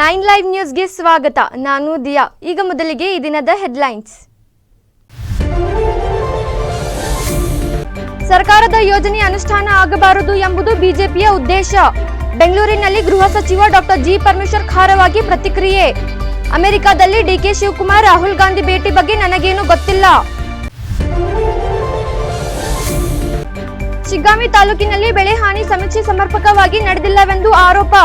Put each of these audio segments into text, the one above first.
9 live ನ್ಯೂಸ್ಗೆ ಸ್ವಾಗತ. ನಾನು ದಿಯಾ. ಈಗ ಮೊದಲಿಗೆ ಈ ದಿನದ ಹೆಡ್ಲೈನ್ಸ್. ಸರ್ಕಾರದ ಯೋಜನೆ ಅನುಷ್ಠಾನ ಆಗಬಾರದು ಎಂಬುದು ಬಿಜೆಪಿಯ ಉದ್ದೇಶ. ಬೆಂಗಳೂರಿನಲ್ಲಿ ಗೃಹ ಸಚಿವ ಡಾಕ್ಟರ್ ಜಿ ಪರಮೇಶ್ವರ್ ಖಾರವಾಗಿ ಪ್ರತಿಕ್ರಿಯೆ. ಅಮೆರಿಕದಲ್ಲಿ ಡಿಕೆ ಶಿವಕುಮಾರ್ ರಾಹುಲ್ ಗಾಂಧಿ ಭೇಟಿ ಬಗ್ಗೆ ನನಗೇನು ಗೊತ್ತಿಲ್ಲ. ಶಿಗ್ಗಾಂವಿ ತಾಲೂಕಿನಲ್ಲಿ ಬೆಳೆ ಹಾನಿ ಸಮೀಕ್ಷೆ ಸಮರ್ಪಕವಾಗಿ ನಡೆದಿಲ್ಲವೆಂದು ಆರೋಪ.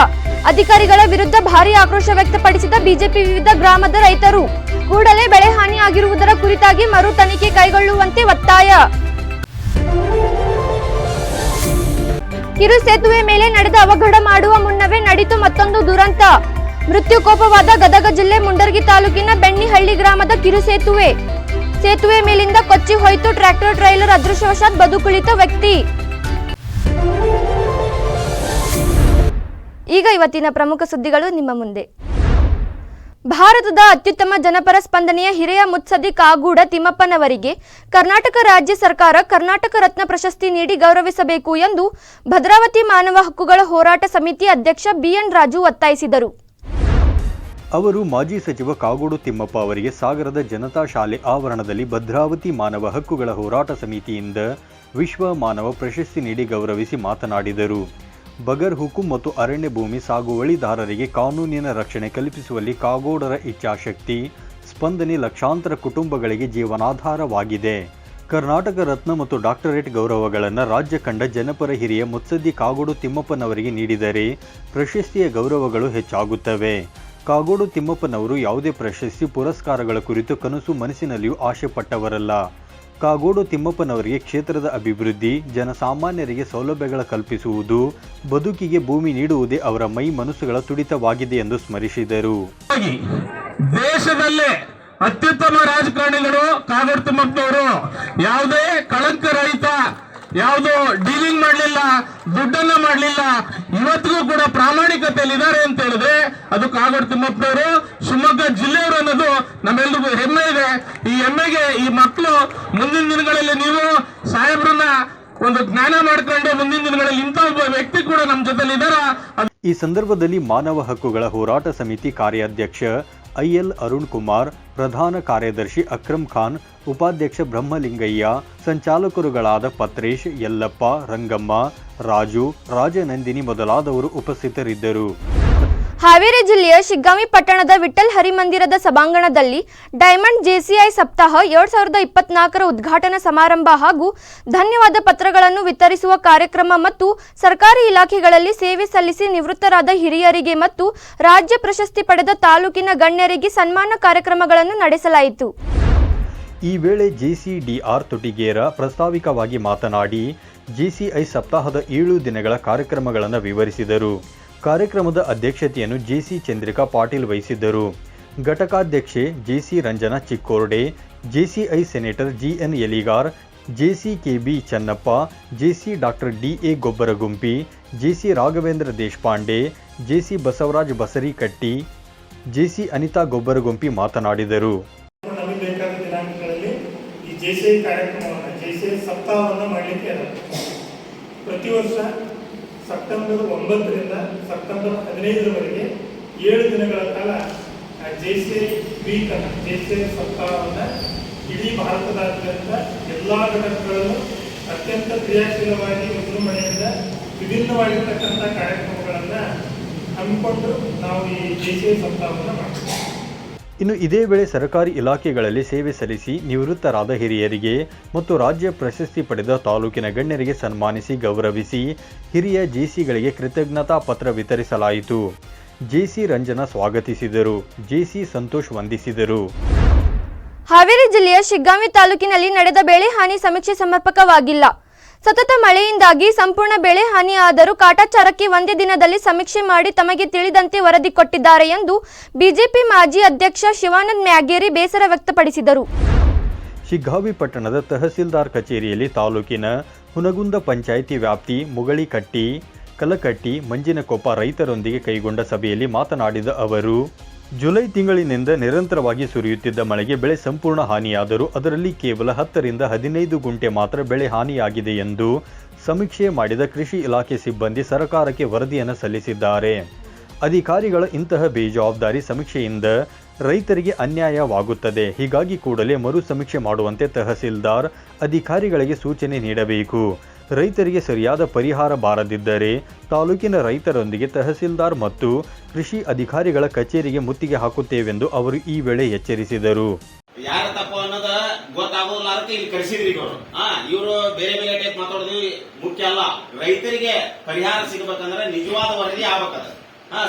ಅಧಿಕಾರಿಗಳ ವಿರುದ್ಧ ಭಾರೀ ಆಕ್ರೋಶ ವ್ಯಕ್ತಪಡಿಸಿದ ಬಿಜೆಪಿ ವಿವಿಧ ಗ್ರಾಮದ ರೈತರು. ಕೂಡಲೇ ಬೆಳೆ ಹಾನಿ ಆಗಿರುವುದರ ಕುರಿತಾಗಿ ಮರು ತನಿಖೆ ಕೈಗೊಳ್ಳುವಂತೆ ಒತ್ತಾಯ. ಕಿರು ಸೇತುವೆ ಮೇಲೆ ನಡೆದ ಅವಘಡ ಮಾಡುವ ಮುನ್ನವೇ ನಡೆಯಿತು ಮತ್ತೊಂದು ದುರಂತ. ಮೃತ್ಯು ಕೋಪವಾದ ಗದಗ ಜಿಲ್ಲೆ ಮುಂಡರಗಿ ತಾಲೂಕಿನ ಬೆಣ್ಣಿಹಳ್ಳಿ ಗ್ರಾಮದ ಕಿರು ಸೇತುವೆ. ಸೇತುವೆ ಮೇಲಿಂದ ಕೊಚ್ಚಿ ಹೋಯಿತು ಟ್ರ್ಯಾಕ್ಟರ್ ಟ್ರೈಲರ್. ಅದೃಷ್ಟವಶಾತ್ ಬದುಕುಳಿದ ವ್ಯಕ್ತಿ. ಈಗ ಇವತ್ತಿನ ಪ್ರಮುಖ ಸುದ್ದಿಗಳು ನಿಮ್ಮ ಮುಂದೆ. ಭಾರತದ ಅತ್ಯುತ್ತಮ ಜನಪರ ಸ್ಪಂದನೆಯ ಹಿರಿಯ ಮುತ್ಸದ್ದಿ ಕಾಗೋಡು ತಿಮ್ಮಪ್ಪನವರಿಗೆ ಕರ್ನಾಟಕ ರಾಜ್ಯ ಸರ್ಕಾರ ಕರ್ನಾಟಕ ರತ್ನ ಪ್ರಶಸ್ತಿ ನೀಡಿ ಗೌರವಿಸಬೇಕು ಎಂದು ಭದ್ರಾವತಿ ಮಾನವ ಹಕ್ಕುಗಳ ಹೋರಾಟ ಸಮಿತಿ ಅಧ್ಯಕ್ಷ ಬಿಎನ್ ರಾಜು ಒತ್ತಾಯಿಸಿದರು. ಅವರು ಮಾಜಿ ಸಚಿವ ಕಾಗೋಡು ತಿಮ್ಮಪ್ಪ ಅವರಿಗೆ ಸಾಗರದ ಜನತಾ ಶಾಲೆ ಆವರಣದಲ್ಲಿ ಭದ್ರಾವತಿ ಮಾನವ ಹಕ್ಕುಗಳ ಹೋರಾಟ ಸಮಿತಿಯಿಂದ ವಿಶ್ವ ಮಾನವ ಪ್ರಶಸ್ತಿ ನೀಡಿ ಗೌರವಿಸಿ ಮಾತನಾಡಿದರು. ಬಗರ್ ಹುಕುಂ ಮತ್ತು ಅರಣ್ಯ ಭೂಮಿ ಸಾಗುವಳಿದಾರರಿಗೆ ಕಾನೂನಿನ ರಕ್ಷಣೆ ಕಲ್ಪಿಸುವಲ್ಲಿ ಕಾಗೋಡರ ಇಚ್ಛಾಶಕ್ತಿ ಸ್ಪಂದನೆ ಲಕ್ಷಾಂತರ ಕುಟುಂಬಗಳಿಗೆ ಜೀವನಾಧಾರವಾಗಿದೆ. ಕರ್ನಾಟಕ ರತ್ನ ಮತ್ತು ಡಾಕ್ಟರೇಟ್ ಗೌರವಗಳನ್ನು ರಾಜ್ಯ ಕಂಡ ಜನಪರ ಹಿರಿಯ ಮುತ್ಸದ್ದಿ ಕಾಗೋಡು ತಿಮ್ಮಪ್ಪನವರಿಗೆ ನೀಡಿದರೆ ಪ್ರಶಸ್ತಿಯ ಗೌರವಗಳು ಹೆಚ್ಚಾಗುತ್ತವೆ. ಕಾಗೋಡು ತಿಮ್ಮಪ್ಪನವರು ಯಾವುದೇ ಪ್ರಶಸ್ತಿ ಪುರಸ್ಕಾರಗಳ ಕುರಿತು ಕನಸು ಮನಸ್ಸಿನಲ್ಲಿಯೂ ಆಶೆ ಪಟ್ಟವರಲ್ಲ. ಕಾಗೋಡು ತಿಮ್ಮಪ್ಪನವರಿಗೆ ಕ್ಷೇತ್ರದ ಅಭಿವೃದ್ಧಿ, ಜನಸಾಮಾನ್ಯರಿಗೆ ಸೌಲಭ್ಯಗಳ ಕಲ್ಪಿಸುವುದು, ಬದುಕಿಗೆ ಭೂಮಿ ನೀಡುವುದೇ ಅವರ ಮೈ ಮನಸ್ಸುಗಳ ತುಡಿತವಾಗಿದೆ ಎಂದು ಸ್ಮರಿಸಿದರು. ದೇಶದಲ್ಲೇ ಅತ್ಯುತ್ತಮ ರಾಜಕಾರಣಿಗಳು ಕಾಗೋಡು ತಿಮ್ಮಪ್ಪನವರು. ಯಾವುದೇ ಕಳಂಕ ರಹಿತ, ಯಾವುದೋ ಡೀಲಿಂಗ್ ಮಾಡಲಿಲ್ಲ, ದುಡ್ಡನ್ನ ಮಾಡಲಿಲ್ಲ, ಇವತ್ತಿಗೂ ಕೂಡ ಪ್ರಾಮಾಣಿಕತೆಯಲ್ಲಿ ಇದ್ದಾರೆ ಅಂತ ಹೇಳಿದ್ರೆ ಅದು ಕಾಗೋಡು ತಿಮ್ಮಪ್ಪನವರು, ಶಿವಮೊಗ್ಗ ಜಿಲ್ಲೆಯವರು ಅನ್ನೋದು ನಮ್ಮೆಲ್ರಿಗೂ ಹೆಮ್ಮೆ ಇದೆ. ಈ ಹೆಮ್ಮೆಗೆ ಈ ಮಕ್ಕಳು ಮುಂದಿನ ದಿನಗಳಲ್ಲಿ ನೀವು ಸಾಹೇಬ್ರನ್ನ ಒಂದು ಜ್ಞಾನ ಮಾಡ್ಕೊಂಡು ಮುಂದಿನ ದಿನಗಳಲ್ಲಿ ಇಂಥ ಒಬ್ಬ ವ್ಯಕ್ತಿ ಕೂಡ ನಮ್ಮ ಜೊತೆಲಿ ಇದ್ದಾರ. ಈ ಸಂದರ್ಭದಲ್ಲಿ ಮಾನವ ಹಕ್ಕುಗಳ ಹೋರಾಟ ಸಮಿತಿ ಕಾರ್ಯಾಧ್ಯಕ್ಷ ಐಎಲ್ ಅರುಣ್ ಕುಮಾರ್, ಪ್ರಧಾನ ಕಾರ್ಯದರ್ಶಿ ಅಕ್ರಮ್ ಖಾನ್, ಉಪಾಧ್ಯಕ್ಷ ಬ್ರಹ್ಮಲಿಂಗಯ್ಯ, ಸಂಚಾಲಕರುಗಳಾದ ಪತ್ರೇಶ್, ಯಲ್ಲಪ್ಪ, ರಂಗಮ್ಮ, ರಾಜು, ರಾಜನಂದಿನಿ ಮೊದಲಾದವರು ಉಪಸ್ಥಿತರಿದ್ದರು. ಹಾವೇರಿ ಜಿಲ್ಲೆಯ ಶಿಗ್ಗಾಂವಿ ಪಟ್ಟಣದ ವಿಠ್ಠಲ್ ಹರಿಮಂದಿರದ ಸಭಾಂಗಣದಲ್ಲಿ ಡೈಮಂಡ್ ಜೆಸಿಐ ಸಪ್ತಾಹ 2024 ಉದ್ಘಾಟನಾ ಸಮಾರಂಭ ಹಾಗೂ ಧನ್ಯವಾದ ಪತ್ರಗಳನ್ನು ವಿತರಿಸುವ ಕಾರ್ಯಕ್ರಮ ಮತ್ತು ಸರ್ಕಾರಿ ಇಲಾಖೆಗಳಲ್ಲಿ ಸೇವೆ ಸಲ್ಲಿಸಿ ನಿವೃತ್ತರಾದ ಹಿರಿಯರಿಗೆ ಮತ್ತು ರಾಜ್ಯ ಪ್ರಶಸ್ತಿ ಪಡೆದ ತಾಲೂಕಿನ ಗಣ್ಯರಿಗೆ ಸನ್ಮಾನ ಕಾರ್ಯಕ್ರಮಗಳನ್ನು ನಡೆಸಲಾಯಿತು. ಈ ವೇಳೆ ಜೆಸಿಡಿಆರ್ ತುಟಿಗೇರ ಪ್ರಾಸ್ತಾವಿಕವಾಗಿ ಮಾತನಾಡಿ ಜೆಸಿಐ ಸಪ್ತಾಹದ 7 ದಿನಗಳ ಕಾರ್ಯಕ್ರಮಗಳನ್ನು ವಿವರಿಸಿದರು. ಕಾರ್ಯಕ್ರಮದ ಅಧ್ಯಕ್ಷತೆಯನ್ನು ಜೆಸಿ ಚಂದ್ರಿಕಾ ಪಾಟೀಲ್ ವಹಿಸಿದ್ದರು. ಘಟಕಾಧ್ಯಕ್ಷೆ JC Ranjana Chikkorde, JCI senator GN Yaligar, JC KB Channappa, JC doctor DA Gobbaragumpi, JC Raghavendra Deshpande, JC Basavaraj Basarikatti, JC Anita Gobbaragumpi ಮಾತನಾಡಿದರು. ಪ್ರತಿ ವರ್ಷ ಸೆಪ್ಟೆಂಬರ್ 9ರಿಂದ ಸೆಪ್ಟೆಂಬರ್ 15ರವರೆಗೆ 7 ದಿನಗಳ ಕಾಲ ಜೆಸಿಐ ವೀಕ್ ಅನ್ನು, ಜೆಸಿಐ ಸಪ್ತಾಹವನ್ನು ಇಡೀ ಭಾರತದಾದ್ಯಂತ ಎಲ್ಲ ಘಟಕಗಳಲ್ಲೂ ಅತ್ಯಂತ ಕ್ರಿಯಾಶೀಲವಾಗಿ ವಿಜೃಂಭಣೆಯಿಂದ ವಿಭಿನ್ನವಾಗಿರ್ತಕ್ಕಂಥ ಕಾರ್ಯಕ್ರಮಗಳನ್ನು ಹಮ್ಮಿಕೊಂಡು ನಾವು ಈ ಜೆಸಿಐ ಸಪ್ತಾಹವನ್ನು ಮಾಡ್ತೀವಿ. ಇನ್ನು ಇದೇ ವೇಳೆ ಸರ್ಕಾರಿ ಇಲಾಖೆಗಳಲ್ಲಿ ಸೇವೆ ಸಲ್ಲಿಸಿ ನಿವೃತ್ತರಾದ ಹಿರಿಯರಿಗೆ ಮತ್ತು ರಾಜ್ಯ ಪ್ರಶಸ್ತಿ ಪಡೆದ ತಾಲೂಕಿನ ಗಣ್ಯರಿಗೆ ಸನ್ಮಾನಿಸಿ ಗೌರವಿಸಿ ಹಿರಿಯ ಜೆಸಿಗಳಿಗೆ ಕೃತಜ್ಞತಾ ಪತ್ರ ವಿತರಿಸಲಾಯಿತು. ಜೆಸಿ ರಂಜನಾ ಸ್ವಾಗತಿಸಿದರು. ಜೆಸಿ ಸಂತೋಷ್ ವಂದಿಸಿದರು. ಹಾವೇರಿ ಜಿಲ್ಲೆಯ ಶಿಗ್ಗಾಂವಿ ತಾಲೂಕಿನಲ್ಲಿ ನಡೆದ ಬೆಳೆ ಹಾನಿ ಸಮೀಕ್ಷೆ ಸಮರ್ಪಕವಾಗಿಲ್ಲ. ಸತತ ಮಳೆಯಿಂದಾಗಿ ಸಂಪೂರ್ಣ ಬೆಳೆ ಹಾನಿಯಾದರೂ ಕಾಟಾಚಾರಕ್ಕೆ ಒಂದೇ ದಿನದಲ್ಲಿ ಸಮೀಕ್ಷೆ ಮಾಡಿ ತಮಗೆ ತಿಳಿದಂತೆ ವರದಿ ಕೊಟ್ಟಿದ್ದಾರೆ ಎಂದು ಬಿಜೆಪಿ ಮಾಜಿ ಅಧ್ಯಕ್ಷ ಶಿವಾನಂದ ಮ್ಯಾಗೇರಿ ಬೇಸರ ವ್ಯಕ್ತಪಡಿಸಿದರು. ಶಿಗ್ಗಾಂವಿ ಪಟ್ಟಣದ ತಹಸೀಲ್ದಾರ್ ಕಚೇರಿಯಲ್ಲಿ ತಾಲೂಕಿನ ಹುನಗುಂದ ಪಂಚಾಯಿತಿ ವ್ಯಾಪ್ತಿ ಮುಗಳಿಕಟ್ಟಿ, ಕಲಕಟ್ಟಿ, ಮಂಜಿನಕೊಪ್ಪ ರೈತರೊಂದಿಗೆ ಕೈಗೊಂಡ ಸಭೆಯಲ್ಲಿ ಮಾತನಾಡಿದ ಅವರು, ಜುಲೈ ತಿಂಗಳಿನಿಂದ ನಿರಂತರವಾಗಿ ಸುರಿಯುತ್ತಿದ್ದ ಮಳೆಗೆ ಬೆಳೆ ಸಂಪೂರ್ಣ ಹಾನಿಯಾದರೂ ಅದರಲ್ಲಿ ಕೇವಲ 10 ರಿಂದ 15 ಗುಂಟೆ ಮಾತ್ರ ಬೆಳೆ ಹಾನಿಯಾಗಿದೆ ಎಂದು ಸಮೀಕ್ಷೆ ಮಾಡಿದ ಕೃಷಿ ಇಲಾಖೆ ಸಿಬ್ಬಂದಿ ಸರ್ಕಾರಕ್ಕೆ ವರದಿಯನ್ನು ಸಲ್ಲಿಸಿದ್ದಾರೆ. ಅಧಿಕಾರಿಗಳ ಇಂತಹ ಬೇಜವಾಬ್ದಾರಿ ಸಮೀಕ್ಷೆಯಿಂದ ರೈತರಿಗೆ ಅನ್ಯಾಯವಾಗುತ್ತದೆ. ಹೀಗಾಗಿ ಕೂಡಲೇ ಮರು ಸಮೀಕ್ಷೆ ಮಾಡುವಂತೆ ತಹಸೀಲ್ದಾರ್ ಅಧಿಕಾರಿಗಳಿಗೆ ಸೂಚನೆ ನೀಡಬೇಕು. ರೈತರಿಗೆ ಸರಿಯಾದ ಪರಿಹಾರ ಬಾರದಿದ್ದರೆ ತಾಲೂಕಿನ ರೈತರೊಂದಿಗೆ ತಹಸೀಲ್ದಾರ್ ಮತ್ತು ಕೃಷಿ ಅಧಿಕಾರಿಗಳ ಕಚೇರಿಗೆ ಮುತ್ತಿಗೆ ಹಾಕುತ್ತೇವೆಂದು ಅವರು ಈ ವೇಳೆ ಎಚ್ಚರಿಸಿದರು. ಯಾರ ತಪ್ಪು ಅನ್ನೋದ ಗೊತ್ತಾಗೋದಿಲ್ಲ ಅದಕ್ಕೆ ಇಲ್ಲಿ ಕರೆಸಿದ್ರಿ ಇವರು ಬೇರೆ ಬೇರೆ ಟೈಪ್ ಮಾತಾಡೋದು ಮುಖ್ಯ ಅಲ್ಲ. ರೈತರಿಗೆ ಪರಿಹಾರ ಸಿಗಬೇಕಂದ್ರೆ ನಿಜವಾದ ವರದಿ ಆಗ್ಬೇಕದ,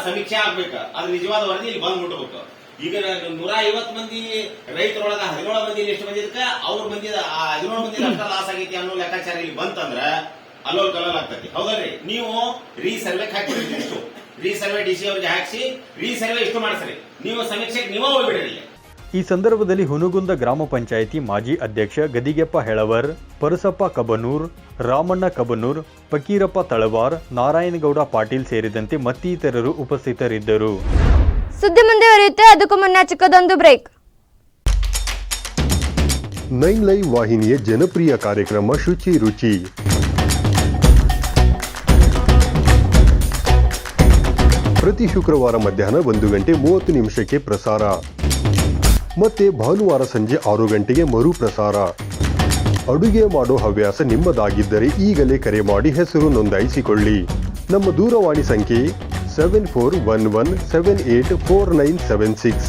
ಸಮೀಕ್ಷೆ ಆಗ್ಬೇಕು. ಅದು ನಿಜವಾದ ವರದಿ ಇಲ್ಲಿ ಬಂದ್ ಮುಟ್ಬೇಕು. ಈಗ 150 ಮಂದಿ ರೈತರೊಳಗ 17 ಮಂದಿ ಎಷ್ಟು ಮಂದಿ ಇದಕ್ಕೆ ಅವ್ರ ಮಂದಿ 17 ಮಂದಿ ಅಷ್ಟ ಲಾಸ್ ಆಗೈತಿ ಅನ್ನೋ ಲೆಕ್ಕಾಚಾರ ಇಲ್ಲಿ ಬಂತಂದ್ರ ಅಲ್ಲೋಲ್ ಕಲ್ಲಲ್ ಆಗ್ತೈತಿ. ಹೌದಲ್ರಿ? ನೀವು ರೀಸರ್ವೆ ಹಾಕ್ಬಿಡ್ರಿ, ಇಷ್ಟು ರೀಸರ್ವೆ ಡಿಸಿ ಅವ್ರಿಗೆ ಹಾಕ್ಸಿ ರೀಸರ್ವೆ ಇಷ್ಟು ಮಾಡಿಸ್ರಿ. ನೀವು ಸಮೀಕ್ಷೆಗೆ ನೀವೇ ಹೋಗ್ಬಿಡ್ರಿ. ಈ ಸಂದರ್ಭದಲ್ಲಿ ಹುನಗುಂದ ಗ್ರಾಮ ಪಂಚಾಯಿತಿ ಮಾಜಿ ಅಧ್ಯಕ್ಷ ಗದಿಗೆಪ್ಪ ಹೆಳವರ್, ಪರಸಪ್ಪ ಕಬನೂರ್, ರಾಮಣ್ಣ ಕಬನೂರ್, ಫಕೀರಪ್ಪ ತಳವಾರ್, ನಾರಾಯಣಗೌಡ ಪಾಟೀಲ್ ಸೇರಿದಂತೆ ಮತ್ತಿತರರು ಉಪಸ್ಥಿತರಿದ್ದರು. ಸುದ್ದಿ ಮುಂದುವರಿಯುತ್ತೆ, ಅದಕ್ಕೂ ಮುನ್ನ ಚಿಕ್ಕದೊಂದು ಬ್ರೇಕ್. 9 ಲೈವ್ ವಾಹಿನಿಯ ಜನಪ್ರಿಯ ಕಾರ್ಯಕ್ರಮ ಶುಚಿ ರುಚಿ ಪ್ರತಿ ಶುಕ್ರವಾರ ಮಧ್ಯಾಹ್ನ 1:30 ಪ್ರಸಾರ, ಮತ್ತೆ ಭಾನುವಾರ ಸಂಜೆ 6 ಗಂಟೆಗೆ ಮರು ಪ್ರಸಾರ. ಅಡುಗೆ ಮಾಡೋ ಹವ್ಯಾಸ ನಿಮ್ಮದಾಗಿದ್ದರೆ ಈಗಲೇ ಕರೆ ಮಾಡಿ ಹೆಸರು ನೋಂದಾಯಿಸಿಕೊಳ್ಳಿ. ನಮ್ಮ ದೂರವಾಣಿ ಸಂಖ್ಯೆ 7411784976.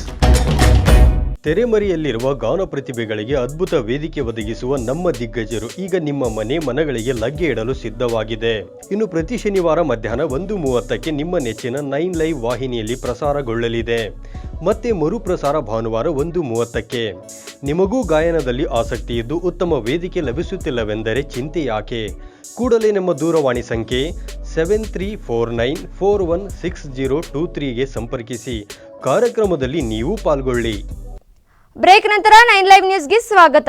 ತೆರೆಮರೆಯಲ್ಲಿರುವ ಗಾನ ಪ್ರತಿಭೆಗಳಿಗೆ ಅದ್ಭುತ ವೇದಿಕೆ ಒದಗಿಸುವ ನಮ್ಮ ದಿಗ್ಗಜರು ಈಗ ನಿಮ್ಮ ಮನಗಳಿಗೆ ಲಗ್ಗೆ ಇಡಲು ಸಿದ್ಧವಾಗಿದೆ. ಇನ್ನು ಪ್ರತಿ ಶನಿವಾರ ಮಧ್ಯಾಹ್ನ 1:30ಕ್ಕೆ ನಿಮ್ಮ ನೆಚ್ಚಿನ 9 ಲೈವ್ ವಾಹಿನಿಯಲ್ಲಿ ಪ್ರಸಾರಗೊಳ್ಳಲಿದೆ. ಮತ್ತೆ ಮರುಪ್ರಸಾರ ಭಾನುವಾರ 1:30ಕ್ಕೆ. ನಿಮಗೂ ಗಾಯನದಲ್ಲಿ ಆಸಕ್ತಿ ಇದ್ದು ಉತ್ತಮ ವೇದಿಕೆ ಲಭಿಸುತ್ತಿಲ್ಲವೆಂದರೆ ಚಿಂತೆ ಯಾಕೆ? ಕೂಡಲೇ ನಮ್ಮ ದೂರವಾಣಿ ಸಂಖ್ಯೆ 7349416023ಗೆ ಸಂಪರ್ಕಿಸಿ. ಕಾರ್ಯಕ್ರಮದಲ್ಲಿ ನೀವು ಪಾಲ್ಗೊಳ್ಳಿ. ಬ್ರೇಕ್ ನಂತರ 9 ಲೈವ್ ನ್ಯೂಸ್ಗೆ ಸ್ವಾಗತ.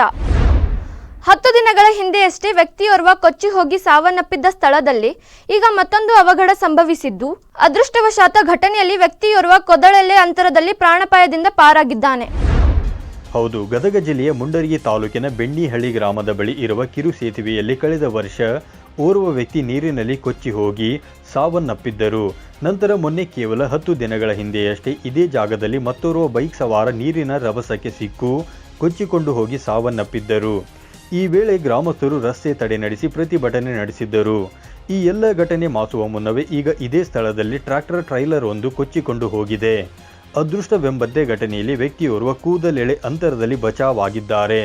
10 ದಿನಗಳ ಹಿಂದೆಯಷ್ಟೇ ವ್ಯಕ್ತಿಯೋರ್ವ ಕೊಚ್ಚಿ ಹೋಗಿ ಸಾವನ್ನಪ್ಪಿದ್ದ ಸ್ಥಳದಲ್ಲಿ ಈಗ ಮತ್ತೊಂದು ಅವಘಡ ಸಂಭವಿಸಿದ್ದು, ಅದೃಷ್ಟವಶಾತ್ ಘಟನೆಯಲ್ಲಿ ವ್ಯಕ್ತಿಯೋರ್ವ ಕೊದಳೆಲೆ ಅಂತರದಲ್ಲಿ ಪ್ರಾಣಾಪಾಯದಿಂದ ಪಾರಾಗಿದ್ದಾನೆ. ಹೌದು, ಗದಗ ಜಿಲ್ಲೆಯ ಮುಂಡರಗಿ ತಾಲೂಕಿನ ಬೆಣ್ಣಿಹಳ್ಳಿ ಗ್ರಾಮದ ಬಳಿ ಇರುವ ಕಿರು ಸೇತುವೆಯಲ್ಲಿ ಕಳೆದ ವರ್ಷ ಓರ್ವ ವ್ಯಕ್ತಿ ನೀರಿನಲ್ಲಿ ಕೊಚ್ಚಿ ಹೋಗಿ ಸಾವನ್ನಪ್ಪಿದ್ದರು. ನಂತರ ಮೊನ್ನೆ ಕೇವಲ 10 ದಿನಗಳ ಹಿಂದೆಯಷ್ಟೇ ಇದೇ ಜಾಗದಲ್ಲಿ ಮತ್ತೋರ್ವ ಬೈಕ್ ಸವಾರ ನೀರಿನ ರಭಸಕ್ಕೆ ಸಿಕ್ಕು ಕೊಚ್ಚಿಕೊಂಡು ಹೋಗಿ ಸಾವನ್ನಪ್ಪಿದ್ದರು. ಈ ವೇಳೆ ಗ್ರಾಮಸ್ಥರು ರಸ್ತೆ ತಡೆ ನಡೆಸಿ ಪ್ರತಿಭಟನೆ ನಡೆಸಿದ್ದರು. ಈ ಎಲ್ಲ ಘಟನೆ ಮಾಸುವ ಮುನ್ನವೇ ಈಗ ಇದೇ ಸ್ಥಳದಲ್ಲಿ ಟ್ರ್ಯಾಕ್ಟರ್ ಒಂದು ಕೊಚ್ಚಿಕೊಂಡು ಹೋಗಿದೆ. ಅದೃಷ್ಟವೆಂಬಂತೆ ಘಟನೆಯಲ್ಲಿ ವ್ಯಕ್ತಿಯೋರ್ವ ಕೂದಲೆಳೆ ಅಂತರದಲ್ಲಿ ಬಚಾವಾಗಿದ್ದಾರೆ.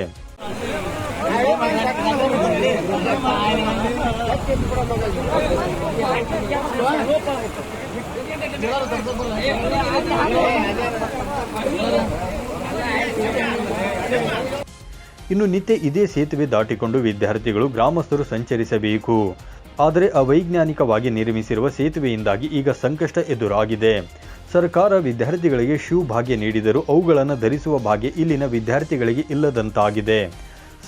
ಇನ್ನು ನಿತ್ಯ ಇದೇ ಸೇತುವೆ ದಾಟಿಕೊಂಡು ವಿದ್ಯಾರ್ಥಿಗಳು ಗ್ರಾಮಸ್ಥರು ಸಂಚರಿಸಬೇಕು. ಆದರೆ ಅವೈಜ್ಞಾನಿಕವಾಗಿ ನಿರ್ಮಿಸಿರುವ ಸೇತುವೆಯಿಂದಾಗಿ ಈಗ ಸಂಕಷ್ಟ ಎದುರಾಗಿದೆ. ಸರ್ಕಾರ ವಿದ್ಯಾರ್ಥಿಗಳಿಗೆ ಶೂ ಭಾಗ್ಯ ನೀಡಿದರೂ ಅವುಗಳನ್ನು ಧರಿಸುವ ಭಾಗ್ಯ ಇಲ್ಲಿನ ವಿದ್ಯಾರ್ಥಿಗಳಿಗೆ ಇಲ್ಲದಂತಾಗಿದೆ.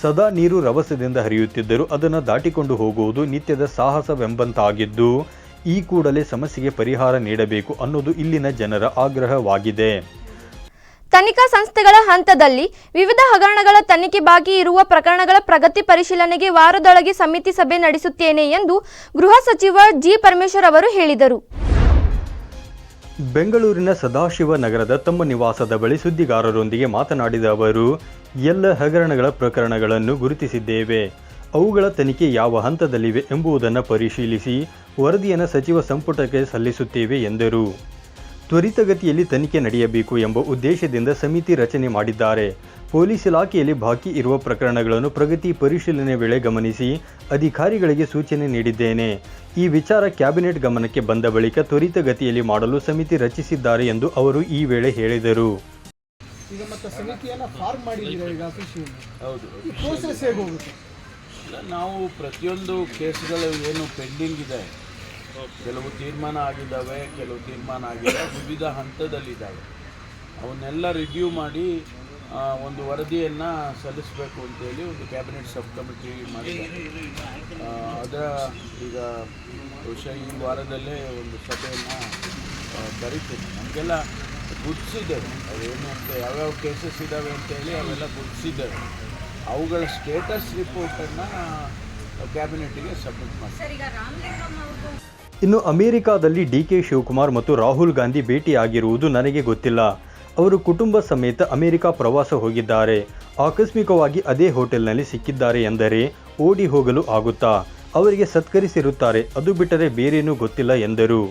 ಸದಾ ನೀರು ರಭಸದಿಂದ ಹರಿಯುತ್ತಿದ್ದರೂ ಅದನ್ನು ದಾಟಿಕೊಂಡು ಹೋಗುವುದು ನಿತ್ಯದ ಸಾಹಸವೆಂಬಂತಾಗಿದ್ದು, ಈ ಕೂಡಲೇ ಸಮಸ್ಯೆಗೆ ಪರಿಹಾರ ನೀಡಬೇಕು ಅನ್ನೋದು ಇಲ್ಲಿನ ಜನರ ಆಗ್ರಹವಾಗಿದೆ. ತನಿಖಾ ಸಂಸ್ಥೆಗಳ ಹಂತದಲ್ಲಿ ವಿವಿಧ ಹಗರಣಗಳ ತನಿಖೆ ಬಾಕಿ ಇರುವ ಪ್ರಕರಣಗಳ ಪ್ರಗತಿ ಪರಿಶೀಲನೆಗೆ ವಾರದೊಳಗೆ ಸಮಿತಿ ಸಭೆ ನಡೆಸುತ್ತೇನೆ ಎಂದು ಗೃಹ ಸಚಿವ ಜಿ ಪರಮೇಶ್ವರ್ ಅವರು ಹೇಳಿದರು. ಬೆಂಗಳೂರಿನ ಸದಾಶಿವ ನಗರದ ತಮ್ಮ ನಿವಾಸದ ಬಳಿ ಸುದ್ದಿಗಾರರೊಂದಿಗೆ ಮಾತನಾಡಿದ ಅವರು, ಎಲ್ಲ ಹಗರಣಗಳ ಪ್ರಕರಣಗಳನ್ನು ಗುರುತಿಸಿದ್ದೇವೆ. ಅವುಗಳ ತನಿಖೆ ಯಾವ ಹಂತದಲ್ಲಿವೆ ಎಂಬುದನ್ನು ಪರಿಶೀಲಿಸಿ ವರದಿಯನ್ನು ಸಚಿವ ಸಂಪುಟಕ್ಕೆ ಸಲ್ಲಿಸುತ್ತೇವೆ ಎಂದರು. ತ್ವರಿತಗತಿಯಲ್ಲಿ ತನಿಖೆ ನಡೆಯಬೇಕು ಎಂಬ ಉದ್ದೇಶದಿಂದ ಸಮಿತಿ ರಚನೆ ಮಾಡಿದ್ದಾರೆ. ಪೊಲೀಸ್ ಇಲಾಖೆಯಲ್ಲಿ ಬಾಕಿ ಇರುವ ಪ್ರಕರಣಗಳನ್ನು ಪ್ರಗತಿ ಪರಿಶೀಲನೆ ವೇಳೆ ಗಮನಿಸಿ ಅಧಿಕಾರಿಗಳಿಗೆ ಸೂಚನೆ ನೀಡಿದ್ದೇನೆ. ಈ ವಿಚಾರ ಕ್ಯಾಬಿನೆಟ್ ಗಮನಕ್ಕೆ ಬಂದ ಬಳಿಕ ತ್ವರಿತಗತಿಯಲ್ಲಿ ಮಾಡಲು ಸಮಿತಿ ರಚಿಸಿದ್ದಾರೆ ಎಂದು ಅವರು ಈ ವೇಳೆ ಹೇಳಿದರು. ಈಗ ಮತ್ತೆ ಸಮಿತಿಯನ್ನು ಫಾರ್ಮ್ ಮಾಡಿದ್ದೀರಾ ಈಗ ಅಫಿಷಿಯಲ್? ಹೌದು. ಈ ಪ್ರೋಸೆಸ್ ಹೇಗೆ ಹೋಗುತ್ತೆ? ನಾವು ಪ್ರತಿಯೊಂದು ಕೇಸ್ಗಳು ಏನು ಪೆಂಡಿಂಗ್ ಇದೆ, ಕೆಲವು ತೀರ್ಮಾನ ಆಗಿದ್ದಾವೆ, ಕೆಲವು ತೀರ್ಮಾನ ಆಗಿಲ್ಲ, ವಿವಿಧ ಹಂತದಲ್ಲಿದ್ದಾವೆ. ಅವನ್ನೆಲ್ಲ ರಿವ್ಯೂ ಮಾಡಿ ಒಂದು ವರದಿಯನ್ನು ಸಲ್ಲಿಸಬೇಕು ಅಂತೇಳಿ ಒಂದು ಕ್ಯಾಬಿನೆಟ್ ಸಬ್ ಕಮಿಟಿ ಮಾಡಿದ್ದಾರೆ. ಅದರ ಈಗ ಬಹುಶಃ ಈ ವಾರದಲ್ಲೇ ಒಂದು ಸಭೆಯನ್ನು ಕರಿತೀನಿ. ನಮಗೆಲ್ಲ ಗುರುತಿಸಿದ್ದೇವೆ ಅದೇನು ಅಂತ, ಯಾವ್ಯಾವ ಕೇಸಸ್ ಇದ್ದಾವೆ ಅಂತೇಳಿ ಅವೆಲ್ಲ ಗುರುತಿಸಿದ್ದೇವೆ. ಅವುಗಳ ಸ್ಟೇಟಸ್ ರಿಪೋರ್ಟನ್ನು ಕ್ಯಾಬಿನೆಟ್ಗೆ ಸಬ್ಮಿಟ್ ಮಾಡ್ತಾರೆ. ಇನ್ನು ಅಮೆರಿಕಾದಲ್ಲಿ ಡಿಕೆ ಶಿವಕುಮಾರ್ ಮತ್ತು ರಾಹುಲ್ ಗಾಂಧಿ ಭೇಟಿಯಾಗಿರುವುದು ನನಗೆ ಗೊತ್ತಿಲ್ಲ. ಅವರು ಕುಟುಂಬ ಸಮೇತ ಅಮೆರಿಕ ಪ್ರವಾಸ ಹೋಗಿದ್ದಾರೆ. ಆಕಸ್ಮಿಕವಾಗಿ ಅದೇ ಹೋಟೆಲ್ನಲ್ಲಿ ಸಿಕ್ಕಿದ್ದಾರೆ ಎಂದರೆ ಓಡಿ ಹೋಗಲು ಆಗುತ್ತಾ? ಅವರಿಗೆ ಸತ್ಕರಿಸಿರುತ್ತಾರೆ, ಅದು ಬಿಟ್ಟರೆ ಬೇರೇನೂ ಗೊತ್ತಿಲ್ಲ ಎಂದರು.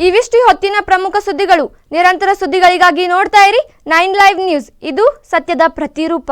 ಇವಿಷ್ಟು ಹೊತ್ತಿನ ಪ್ರಮುಖ ಸುದ್ದಿಗಳು. ನಿರಂತರ ಸುದ್ದಿಗಳಿಗಾಗಿ ನೋಡ್ತಾ ಇರಿ 9 ಲೈವ್ ನ್ಯೂಸ್. ಇದು ಸತ್ಯದ ಪ್ರತಿರೂಪ.